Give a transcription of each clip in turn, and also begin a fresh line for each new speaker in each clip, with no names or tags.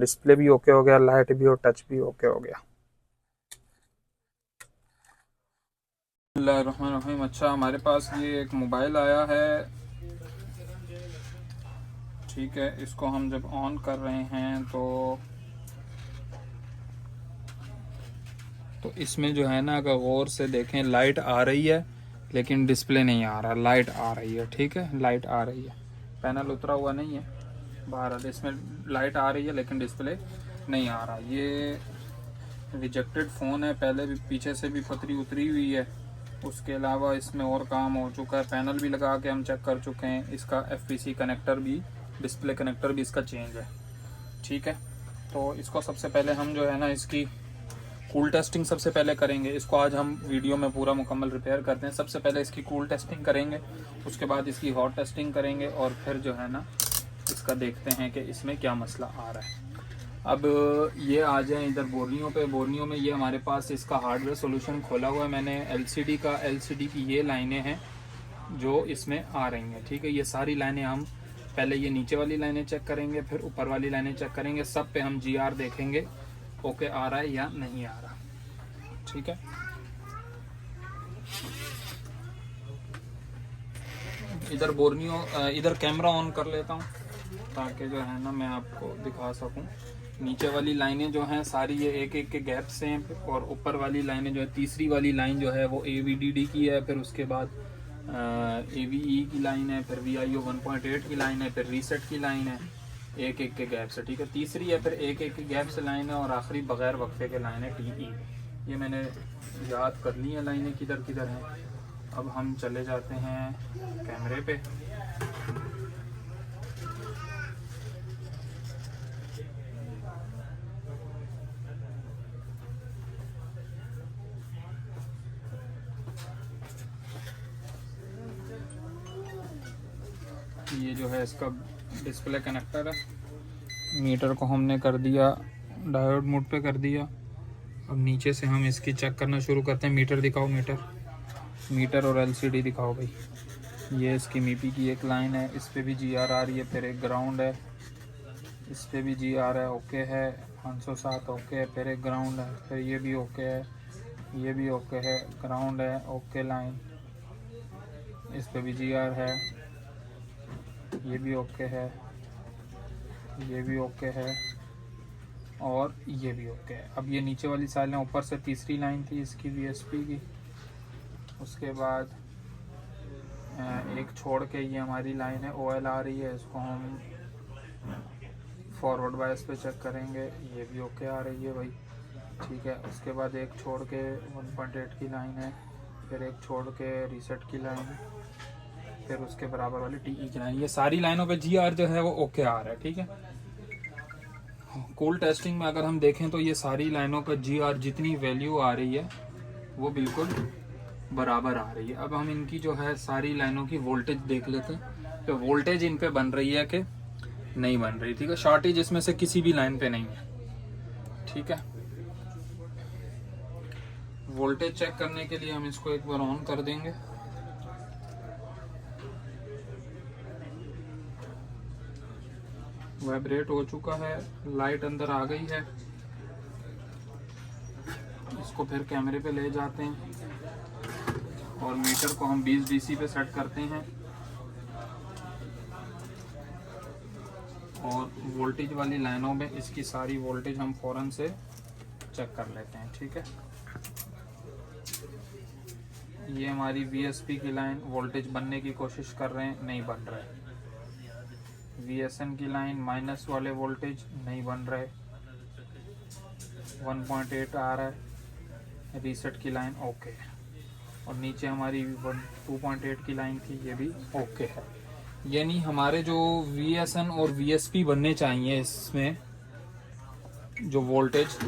Display भी okay हो गया, लाइट भी और टच भी ओके हो गया। बिस्मिल्लाहिर्रहमानिर्रहीम। अच्छा, हमारे पास ये एक मोबाइल आया है, ठीक है। इसको हम जब ऑन कर रहे हैं तो इसमें जो है ना, अगर गौर से देखें, लाइट आ रही है लेकिन डिस्प्ले नहीं आ रहा। लाइट आ रही है, ठीक है, लाइट आ रही है, पैनल उतरा हुआ नहीं है बाहर, इसमें लाइट आ रही है लेकिन डिस्प्ले नहीं आ रहा। ये रिजेक्टेड फ़ोन है, पहले भी पीछे से भी पतरी उतरी हुई है। उसके अलावा इसमें और काम हो चुका है, पैनल भी लगा के हम चेक कर चुके हैं। इसका FPC कनेक्टर भी, डिस्प्ले कनेक्टर भी इसका चेंज है, ठीक है। तो इसको सबसे पहले हम जो है ना, इसकी कूल टेस्टिंग सबसे पहले करेंगे। इसको आज हम वीडियो में पूरा मुकम्मल रिपेयर करते हैं। सबसे पहले इसकी कूल टेस्टिंग करेंगे, उसके बाद इसकी हॉट टेस्टिंग करेंगे, और फिर जो है ना, इसका देखते हैं कि इसमें क्या मसला आ रहा है। अब ये आ जाए इधर बोर्नियो पे। बोर्नियो में ये हमारे पास इसका हार्डवेयर सॉल्यूशन खोला हुआ है मैंने। LCD की ये लाइनें हैं जो इसमें आ रही हैं, ठीक है। ये सारी लाइनें हम पहले ये नीचे वाली लाइनें चेक करेंगे, फिर ऊपर वाली लाइनें चेक करेंगे। सब पे हम GR देखेंगे ओके आ रहा है या नहीं आ रहा, ठीक है। इधर बोर्नियो, इधर कैमरा ऑन कर लेता हूँ ताकि जो है ना मैं आपको दिखा सकूँ। नीचे वाली लाइनें जो हैं सारी ये एक एक के गैप से हैं, और ऊपर वाली लाइनें जो है, तीसरी वाली लाइन जो है वो AVDD की है, फिर उसके बाद AVE की लाइन है, फिर VIO 1.8 की लाइन है, फिर रीसेट की लाइन है, एक एक के गैप से, ठीक है। तीसरी है, फिर एक एक के गैप से लाइन है, और आखिरी बगैर वक्फे के लाइन है TE। ये मैंने याद कर ली है लाइनें किधर किधर हैं। अब हम चले जाते हैं कैमरे पे। ये जो है इसका डिस्प्ले कनेक्टर है। मीटर को हमने कर दिया डायोड मोड पे कर दिया। अब नीचे से हम इसकी चेक करना शुरू करते हैं। मीटर दिखाओ, मीटर और LCD दिखाओ भाई। ये इसकी MIPI की एक लाइन है, इस पे भी GR आ रही है, फिर एक ग्राउंड है, इस पे भी GR है, ओके है। 507 ओके है, फिर एक ग्राउंड है, फिर ये भी ओके है, ये भी ओके है, ग्राउंड है, ओके लाइन, इस पे भी GR है, ये भी ओके है, ये भी ओके है, और ये भी ओके है। अब ये नीचे वाली साइड है, ऊपर से तीसरी लाइन थी इसकी VSP की, उसके बाद एक छोड़ के ये हमारी लाइन है OL आ रही है। इसको हम फॉरवर्ड बायस पे चेक करेंगे, ये भी ओके आ रही है भाई, ठीक है। उसके बाद एक छोड़ के 1.8 की लाइन है, फिर एक छोड़ के रीसेट की लाइन, फिर उसके बराबर वाली TE की लाइन। ये सारी लाइनों पे GR जो है वो ओके आ रहा है, ठीक है। कूल टेस्टिंग में अगर हम देखें तो ये सारी लाइनों का GR जितनी वैल्यू आ रही है वो बिल्कुल बराबर आ रही है। अब हम इनकी जो है सारी लाइनों की वोल्टेज देख लेते हैं कि वोल्टेज इन पे बन रही है कि नहीं बन रही, ठीक है। शॉर्टेज इसमें से किसी भी लाइन पे नहीं है, ठीक है। वोल्टेज चेक करने के लिए हम इसको एक बार ऑन कर देंगे। वाइब्रेट हो चुका है, लाइट अंदर आ गई है। इसको फिर कैमरे पे ले जाते हैं और मीटर को हम 20 DC पे सेट करते हैं, और वोल्टेज वाली लाइनों में इसकी सारी वोल्टेज हम फ़ौरन से चेक कर लेते हैं, ठीक है। ये हमारी VSP की लाइन वोल्टेज बनने की कोशिश कर रहे हैं, नहीं बन रहे। VSN की लाइन माइनस वाले वोल्टेज नहीं बन रहे, 1.8 आ रहा है। रीसेट की लाइन ओके है, और नीचे हमारी 2.8 की लाइन थी, ये भी ओके है। यानी हमारे जो VSN और VSP बनने चाहिए, इसमें जो वोल्टेज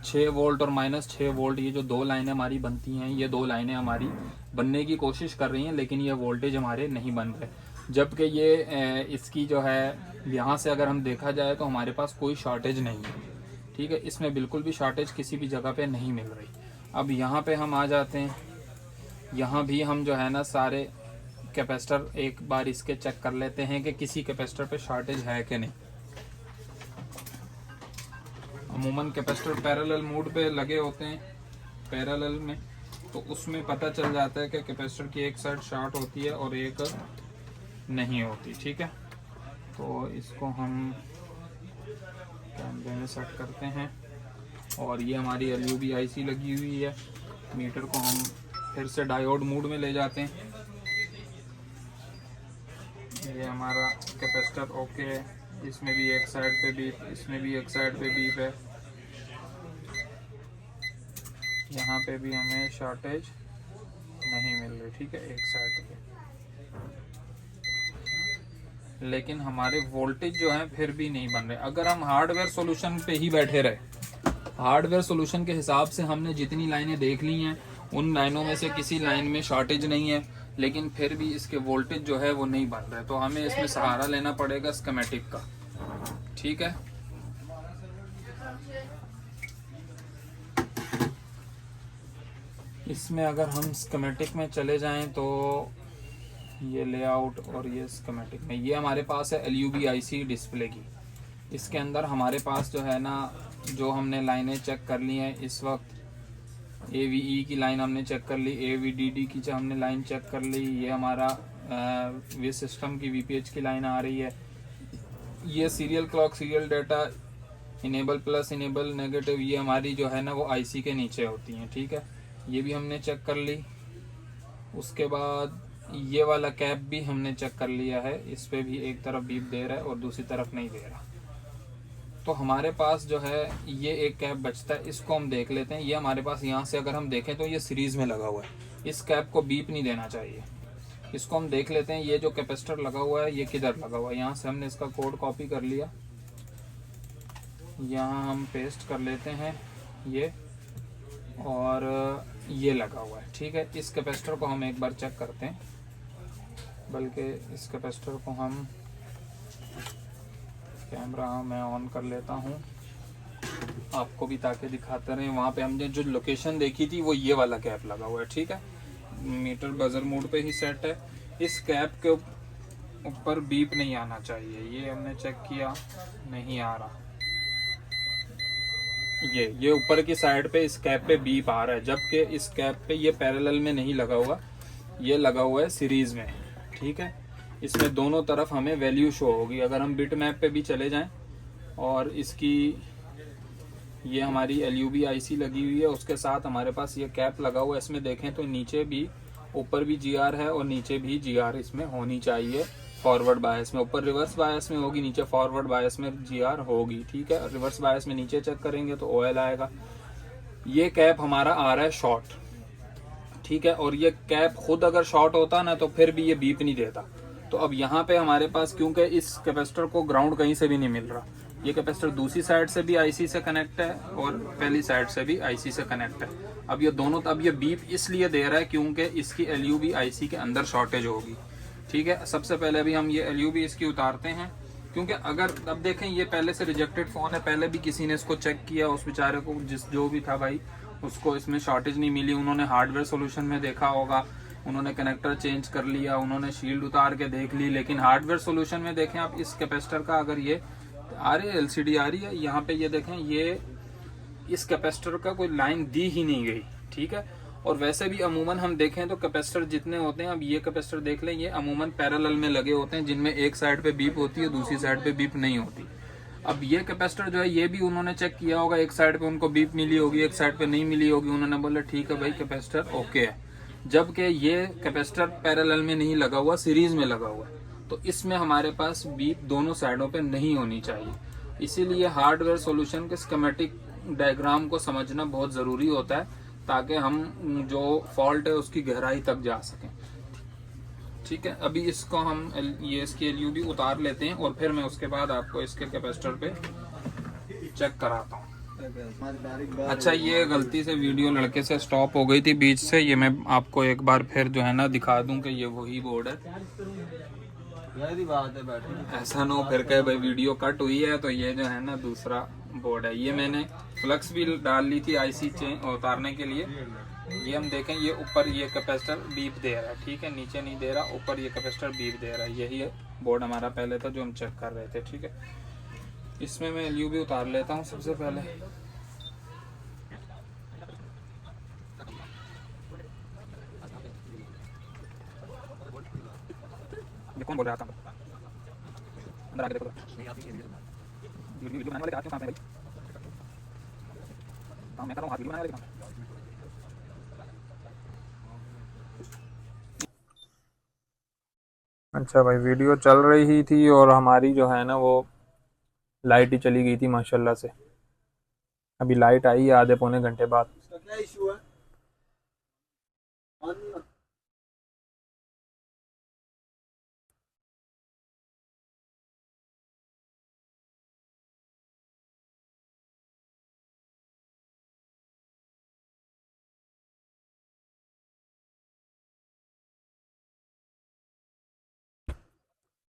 6 वोल्ट और -6 वोल्ट, ये जो दो लाइनें हमारी बनती हैं, ये दो लाइनें हमारी बनने की कोशिश कर रही हैं, लेकिन ये वोल्टेज हमारे नहीं बन रहे। जबकि ये इसकी जो है, यहाँ से अगर हम देखा जाए तो हमारे पास कोई शॉर्टेज नहीं है, ठीक है। इसमें बिल्कुल भी शॉर्टेज किसी भी जगह पे नहीं मिल रही। अब यहाँ पे हम आ जाते हैं, यहाँ भी हम जो है ना सारे कैपेसिटर एक बार इसके चेक कर लेते हैं कि किसी कैपेसिटर पे शॉर्टेज है कि नहीं। अमूमन कैपेसिटर पैरेलल मोड पे लगे होते हैं, पैरेलल में, तो उसमें पता चल जाता है कि कैपेसिटर की एक साइड शॉर्ट होती है और एक नहीं होती। ठीक है, तो इसको हम कैमरे में सेट करते हैं और ये हमारी LUB IC लगी हुई है। मीटर को हम फिर से डायोड मोड में ले जाते हैं। ये हमारा कैपेसिटर ओके है, इसमें भी एक साइड पे बीप, इसमें भी एक साइड पे बीप है, यहाँ पे भी हमें शॉर्टेज नहीं मिल रही। ठीक है, एक साइड पे, लेकिन हमारे वोल्टेज जो है फिर भी नहीं बन रहे। अगर हम हार्डवेयर सॉल्यूशन पे ही बैठे रहे, हार्डवेयर सॉल्यूशन के हिसाब से हमने जितनी लाइनें देख ली हैं, उन लाइनों में से किसी लाइन में शॉर्टेज नहीं है, लेकिन फिर भी इसके वोल्टेज जो है वो नहीं बन रहे, तो हमें इसमें सहारा लेना पड़ेगा स्कीमेटिक का। ठीक है, इसमें अगर हम स्कीमेटिक में चले जाएं तो ये लेआउट और ये स्कीमेटिक में, ये हमारे पास है LUB IC डिस्प्ले की। इसके अंदर हमारे पास जो है ना, जो हमने लाइनें चेक कर ली हैं इस वक्त, AVE की लाइन हमने चेक कर ली, AVDD की जो हमने लाइन चेक कर ली, ये हमारा वे सिस्टम की VPH की लाइन आ रही है, ये serial clock, serial data, enable plus, enable negative, ये हमारी जो है ना वो IC के नीचे होती हैं। ठीक है, ये भी हमने चेक कर ली। उसके बाद ये वाला कैप भी हमने चेक कर लिया है, इस पे भी एक तरफ बीप दे रहा है और दूसरी तरफ नहीं दे रहा। तो हमारे पास जो है ये एक कैप बचता है, इसको हम देख लेते हैं। ये हमारे पास यहाँ से अगर हम देखें तो ये सीरीज में लगा हुआ है, इस कैप को बीप नहीं देना चाहिए। इसको हम देख लेते हैं, ये जो कैपेसिटर लगा हुआ है ये किधर लगा हुआ है। यहाँ से हमने इसका कोड कॉपी कर लिया, यहाँ हम पेस्ट कर लेते हैं ये, और ये लगा हुआ है। ठीक है, इस कैपेसिटर को हम एक बार चेक करते हैं, बल्कि इस कैपेसिटर को हम, कैमरा मैं ऑन कर लेता हूँ आपको भी ताकि दिखाते रहे। वहाँ पे हमने जो लोकेशन देखी थी वो ये वाला कैप लगा हुआ है। ठीक है, मीटर बजर मोड पे ही सेट है। इस कैप के ऊपर बीप नहीं आना चाहिए, ये हमने चेक किया, नहीं आ रहा। ये ऊपर की साइड पे इस कैप पे बीप आ रहा है, जबकि इस कैप पे ये पैरेलल में नहीं लगा हुआ, ये लगा हुआ है सीरीज में। ठीक है, इसमें दोनों तरफ हमें वैल्यू शो होगी। अगर हम बिट मैप पे भी चले जाएं और इसकी, ये हमारी LUB IC लगी हुई है, उसके साथ हमारे पास ये कैप लगा हुआ है, इसमें देखें तो नीचे भी, ऊपर भी GR है और नीचे भी GR इसमें होनी चाहिए फॉरवर्ड बायस में। ऊपर रिवर्स बायस में होगी, नीचे फॉरवर्ड बायस में GR होगी। ठीक है, रिवर्स बायस में नीचे चेक करेंगे तो OL आएगा। ये कैप हमारा आ रहा है शॉर्ट। ठीक है, और ये कैप खुद अगर शॉर्ट होता ना तो फिर भी ये बीप नहीं देता। तो अब यहाँ पे हमारे पास, क्योंकि इस कैपेसिटर को ग्राउंड कहीं से भी नहीं मिल रहा, ये कैपेसिटर दूसरी साइड से भी IC से कनेक्ट है और पहली साइड से भी IC से कनेक्ट है। अब ये दोनों, अब ये बीप इसलिए दे रहा है क्योंकि इसकी LUB IC के अंदर शॉर्टेज होगी। ठीक है, सबसे पहले अभी हम ये LUB इसकी उतारते हैं, क्योंकि अगर, अब देखें ये पहले से रिजेक्टेड फ़ोन है, पहले भी किसी ने इसको चेक किया, उस बेचारे को जो भी था भाई, उसको इसमें शॉर्टेज नहीं मिली। उन्होंने हार्डवेयर सोल्यूशन में देखा होगा, उन्होंने कनेक्टर चेंज कर लिया, उन्होंने शील्ड उतार के देख ली, लेकिन हार्डवेयर सोल्यूशन में देखें आप, इस कैपेसिटर का अगर ये आ रही है, LCD आ रही है, यहाँ पे ये देखें, ये इस कैपेसिटर का कोई लाइन दी ही नहीं गई। ठीक है, और वैसे भी अमूमन हम देखें तो कैपेसिटर जितने होते हैं, अब ये कैपेसिटर देख लें, ये अमूमन पैरेलल में लगे होते हैं, जिनमें एक साइड पे बीप होती है, दूसरी साइड पे बीप नहीं होती। अब ये कैपेसिटर जो है, ये भी उन्होंने चेक किया होगा, एक साइड पे उनको बीप मिली होगी, एक साइड पे नहीं मिली होगी, उन्होंने बोला ठीक है भाई कैपेसिटर ओके है, जबकि ये कैपेसिटर पैरेलल में नहीं लगा हुआ, सीरीज में लगा हुआ है। तो इसमें हमारे पास बीप दोनों साइडों पे नहीं होनी चाहिए। इसीलिए हार्डवेयर सॉल्यूशन के स्कीमेटिक डायग्राम को समझना बहुत ज़रूरी होता है, ताकि हम जो फॉल्ट है उसकी गहराई तक जा सकें। ठीक है, अभी इसको हम ये इसकी LUB उतार लेते हैं और फिर मैं उसके बाद आपको इसके कैपेसिटर पे चेक कराता हूँ। अच्छा, ये गलती से वीडियो लड़के से स्टॉप हो गई थी बीच से, ये मैं आपको एक बार फिर जो है ना दिखा दूं कि ये वही बोर्ड है। ऐसा ना हो फिर कहे भाई वीडियो कट हुई है, तो ये जो है ना दूसरा बोर्ड है। ये मैंने फ्लक्स भी डाल ली थी IC चेंज उतारने के लिए। ये हम देखें, ये ऊपर ये कैपेसिटर बीप दे रहा है, ठीक है, नीचे नहीं दे रहा, ऊपर ये कैपेसिटर बीप दे रहा है। यही बोर्ड हमारा पहले था जो हम चेक कर रहे थे। ठीक है, इसमें मैं एलयूवी उतार लेता हूँ सबसे पहले। ये कौन बोल रहा था? अंदर आके देखो वीडियो बनाने वाले आते हैं कहाँ पे भाई? काम मैं कर रहा हूँ, वीडियो बनाने वाले कहाँ? अच्छा भाई, वीडियो चल रही थी और हमारी जो है ना वो लाइट ही चली गई थी माशाल्लाह से। अभी लाइट आई है आधे पौने घंटे बाद। क्या इशू है?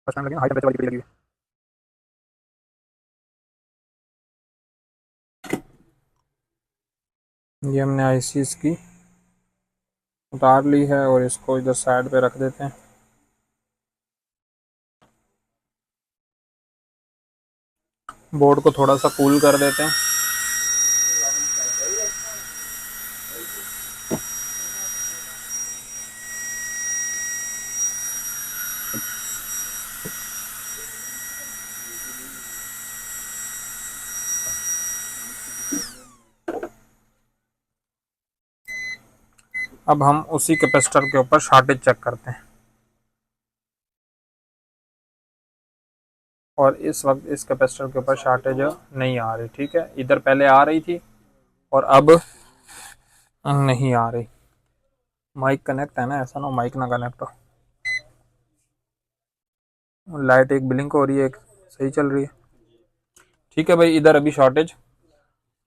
फर्स्ट टाइम लगी ना, हाई टेम्परेचर वाली लगी है। ये हमने आईसी इसकी उतार ली है और इसको इधर साइड पे रख देते हैं। बोर्ड को थोड़ा सा कूल कर देते हैं। अब हम उसी कैपेसिटर के ऊपर शॉर्टेज चेक करते हैं और इस वक्त इस कैपेसिटर के ऊपर शॉर्टेज नहीं आ रही। ठीक है, इधर पहले आ रही थी और अब नहीं आ रही। माइक कनेक्ट है ना, ऐसा ना माइक ना कनेक्ट हो। लाइट एक ब्लिंक हो रही है, एक सही चल रही है। ठीक है भाई, इधर अभी शॉर्टेज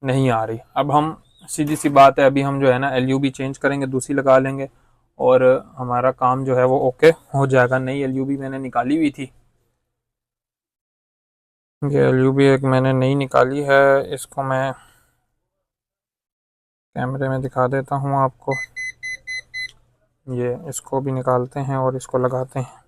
नहीं आ रही। अब हम सीधी सी बात है, अभी हम जो है ना एलयूबी चेंज करेंगे, दूसरी लगा लेंगे और हमारा काम जो है वो ओके हो जाएगा। नई एलयूबी मैंने निकाली हुई थी, ये एलयूबी एक मैंने नई निकाली है। इसको मैं कैमरे में दिखा देता हूँ आपको। ये इसको भी निकालते हैं और इसको लगाते हैं।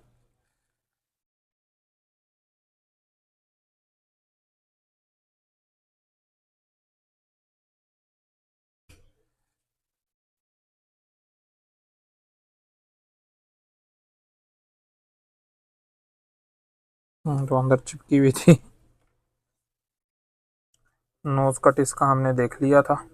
तो अंदर चिपकी हुई थी। नोज कट इसका हमने देख लिया था।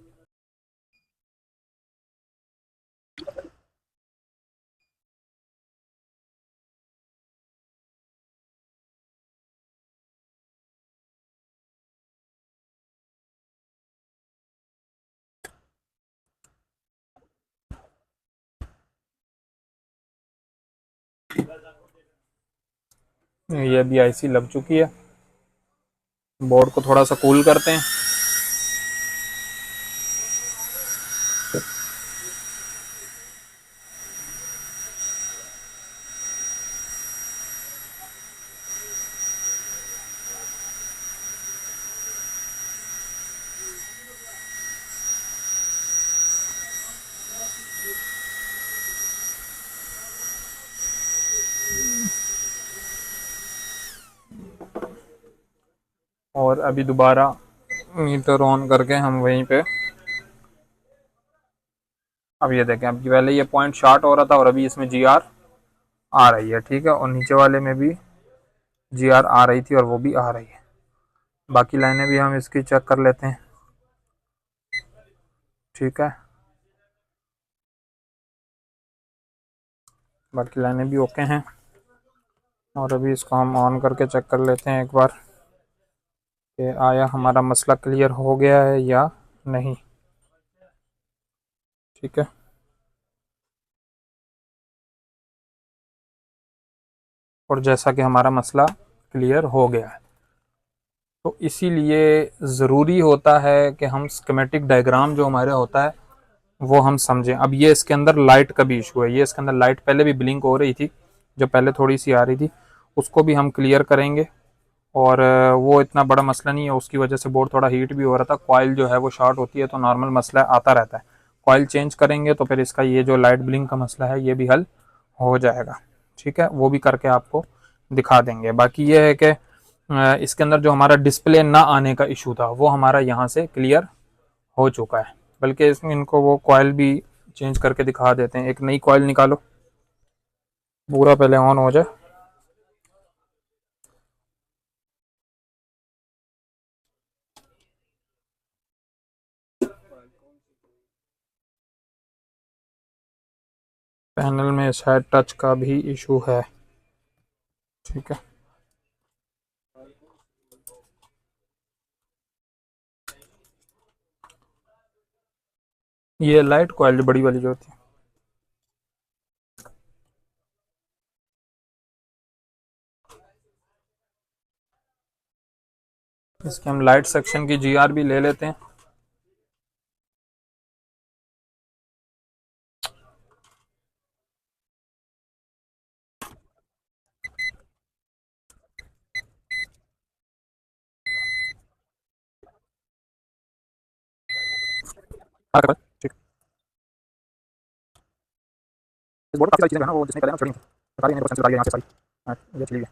ये भी आईसी लग चुकी है। बोर्ड को थोड़ा सा कूल करते हैं। और अभी दोबारा मीटर ऑन करके हम वहीं पे, अब ये देखें, अब पहले ये पॉइंट शॉर्ट हो रहा था और अभी इसमें जीआर आ रही है। ठीक है, और नीचे वाले में भी जीआर आ रही थी और वो भी आ रही है। बाकी लाइनें भी हम इसकी चेक कर लेते हैं। ठीक है, बाकी लाइनें भी ओके हैं और अभी इसको हम ऑन करके चेक कर लेते हैं एक बार कि आया हमारा मसला क्लियर हो गया है या नहीं। ठीक है, और जैसा कि हमारा मसला क्लियर हो गया है, तो इसीलिए ज़रूरी होता है कि हम स्कीमेटिक डायग्राम जो हमारा होता है वो हम समझें। अब ये इसके अंदर लाइट का भी इशू है। ये इसके अंदर लाइट पहले भी ब्लिंक हो रही थी, जो पहले थोड़ी सी आ रही थी, उसको भी हम क्लियर करेंगे। और वो इतना बड़ा मसला नहीं है, उसकी वजह से बोर्ड थोड़ा हीट भी हो रहा था। कॉइल जो है वो शॉर्ट होती है तो नॉर्मल मसला आता रहता है। कॉइल चेंज करेंगे तो फिर इसका ये जो लाइट ब्लिंक का मसला है ये भी हल हो जाएगा। ठीक है, वो भी करके आपको दिखा देंगे। बाकी ये है कि इसके अंदर जो हमारा डिस्प्ले ना आने का इशू था वो हमारा यहाँ से क्लियर हो चुका है। बल्कि इसमें इनको वो कॉइल भी चेंज करके दिखा देते हैं। एक नई कॉइल निकालो, पूरा पहले ऑन हो जाए। पैनल में शायद टच का भी इशू है। ठीक है, ये लाइट कॉइल बड़ी वाली जो होती है, इसके हम लाइट सेक्शन की जीआर भी ले लेते हैं। ठीक, इस बोर्ड काफी सारी चीजें है ना वो जिसने पहले ना छोड़ी बता रही है, मेरे को यहाँ से सारी। हाँ, ये चली गई।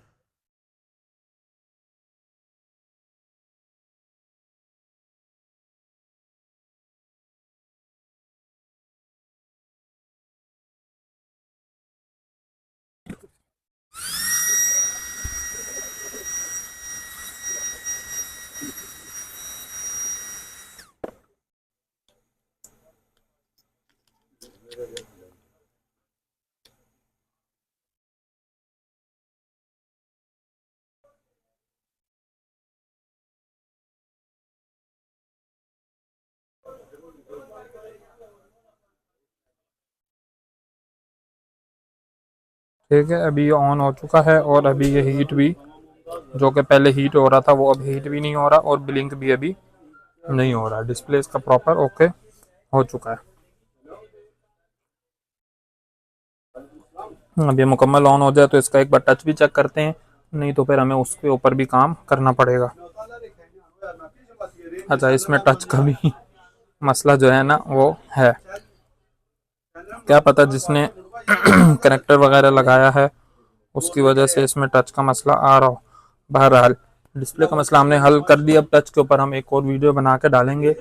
ठीक है, अभी ये ऑन हो चुका है और अभी ये हीट भी, जो कि पहले हीट हो रहा था वो अब हीट भी नहीं हो रहा और ब्लिंक भी अभी नहीं हो रहा। डिस्प्ले इसका प्रॉपर ओके हो चुका है। अब ये मुकम्मल ऑन हो जाए तो इसका एक बार टच भी चेक करते हैं, नहीं तो फिर हमें उसके ऊपर भी काम करना पड़ेगा। अच्छा, इसमें टच का भी मसला जो है ना वो है, क्या पता जिसने कनेक्टर वगैरह लगाया है उसकी वजह से इसमें टच का मसला आ रहा हो। बहरहाल डिस्प्ले का मसला हमने हल कर दिया। अब टच के ऊपर हम एक और वीडियो बना के डालेंगे,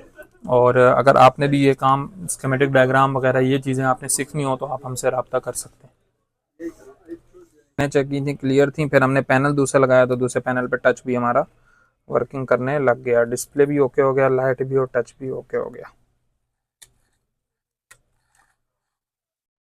और अगर आपने भी ये काम स्कीमेटिक डायग्राम वगैरह ये चीज़ें आपने सीखनी हो तो आप हमसे रब्ता कर सकते हैं। मैंने चेक की थी, क्लियर थी, फिर हमने पैनल दूसरा लगाया तो दूसरे पैनल पे टच भी हमारा वर्किंग करने लग गया। डिस्प्ले भी ओके हो गया, लाइट भी और टच भी ओके हो गया।